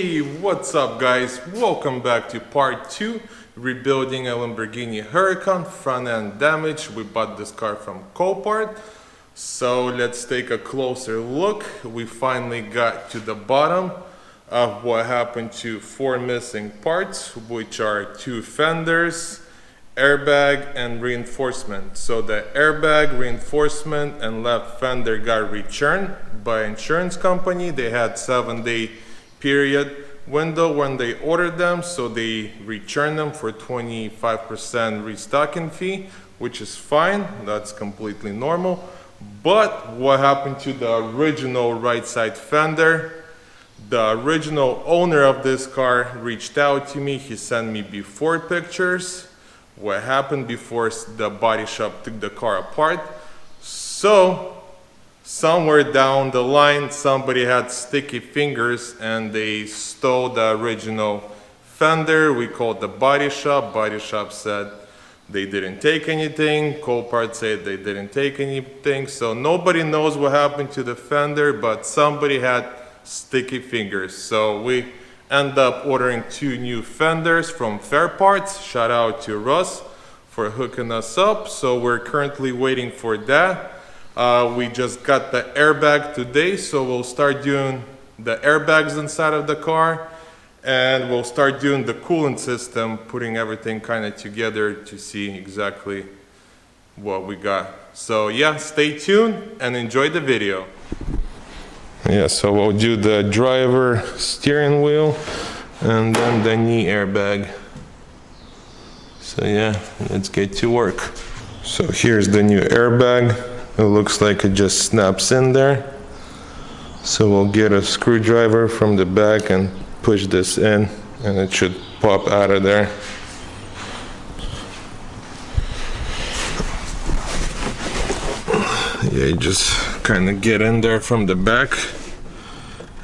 Hey, what's up guys? Welcome back to part 2, rebuilding a Lamborghini Huracan, front end damage. We bought this car from Copart. So let's take a closer look. We finally got to the bottom of what happened to 4 missing parts, which are 2 fenders, airbag and reinforcement. So the airbag, reinforcement and left fender got returned by insurance company. They had 7-day period window when they ordered them, so they returned them for 25% restocking fee, which is fine. That's completely normal. But what happened to the original right side fender? The original owner of this car reached out to me. He sent me before pictures what happened before the body shop took the car apart. So somewhere down the line, somebody had sticky fingers and they stole the original fender. We called the body shop. Body shop said they didn't take anything. Copart said they didn't take anything. So nobody knows what happened to the fender, but somebody had sticky fingers. So we end up ordering 2 new fenders from Fair Parts. Shout out to Russ for hooking us up. So we're currently waiting for that. We just got the airbag today, so we'll start doing the airbags inside of the car, and we'll start doing the coolant system, putting everything kind of together to see exactly what we got. So yeah, stay tuned and enjoy the video. Yeah, so we'll do the driver steering wheel and then the knee airbag. So yeah, let's get to work. So here's the new airbag. It looks like it just snaps in there. So we'll get a screwdriver from the back and push this in, and it should pop out of there. Yeah, you just kind of get in there from the back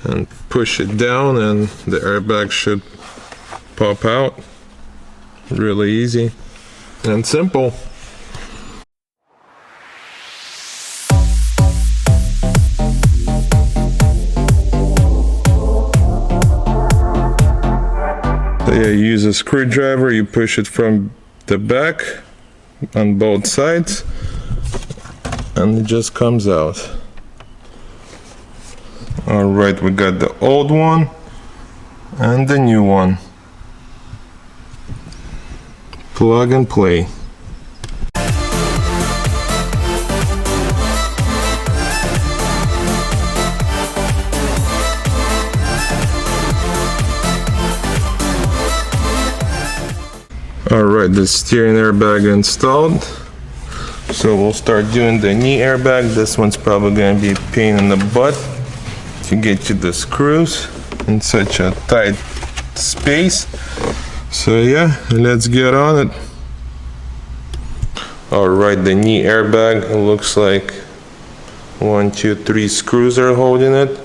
and push it down, and the airbag should pop out. Really easy and simple. So yeah, you use a screwdriver, you push it from the back on both sides, and it just comes out. Alright, we got the old one and the new one. Plug and play. Alright, the steering airbag installed. So we'll start doing the knee airbag. This one's probably going to be a pain in the butt to get to the screws in such a tight space. So yeah, let's get on it. Alright, the knee airbag, it looks like 1, 2, 3 screws are holding it.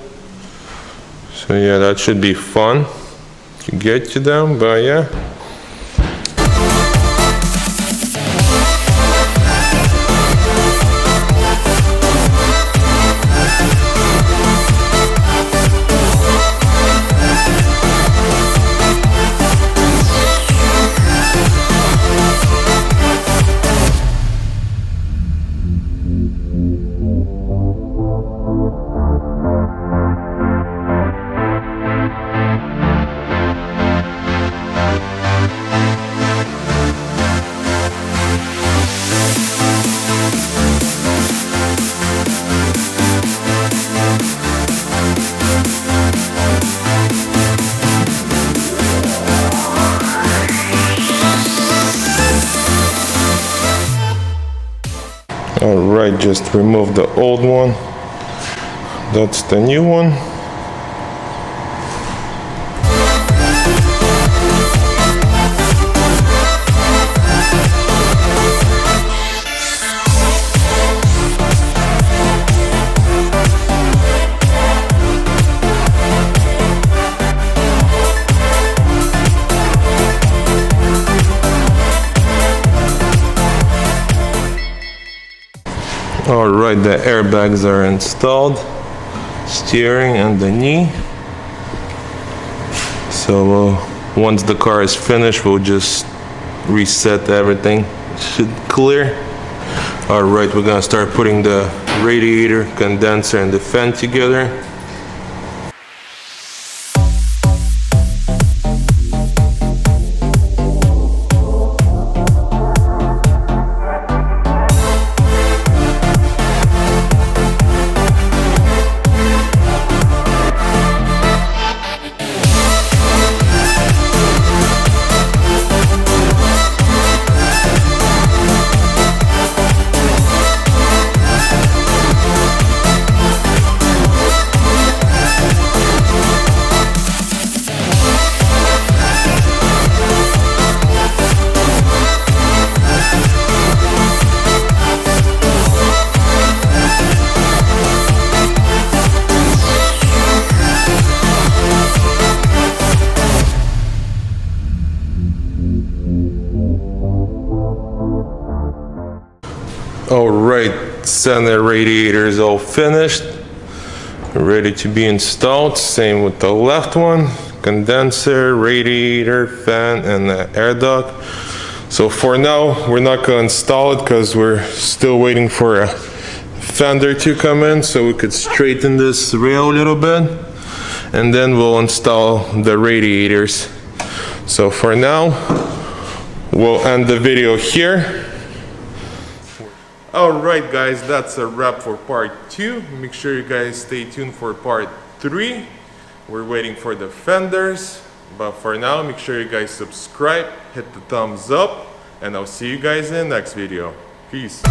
So yeah, that should be fun to get to them, but yeah. Alright, just remove the old one. That's the new one. Alright, the airbags are installed, steering and the knee. So once the car is finished, we'll just reset everything. It should clear. Alright, we're gonna start putting the radiator, condenser, and the fan together. Alright, center radiator is all finished, ready to be installed. Same with the left one, condenser, radiator, fan, and the air duct. So for now, we're not going to install it because we're still waiting for a fender to come in so we could straighten this rail a little bit, and then we'll install the radiators. So for now, we'll end the video here. Alright guys, that's a wrap for part 2. Make sure you guys stay tuned for part 3. We're waiting for the fenders. But for now, make sure you guys subscribe, hit the thumbs up, and I'll see you guys in the next video. Peace.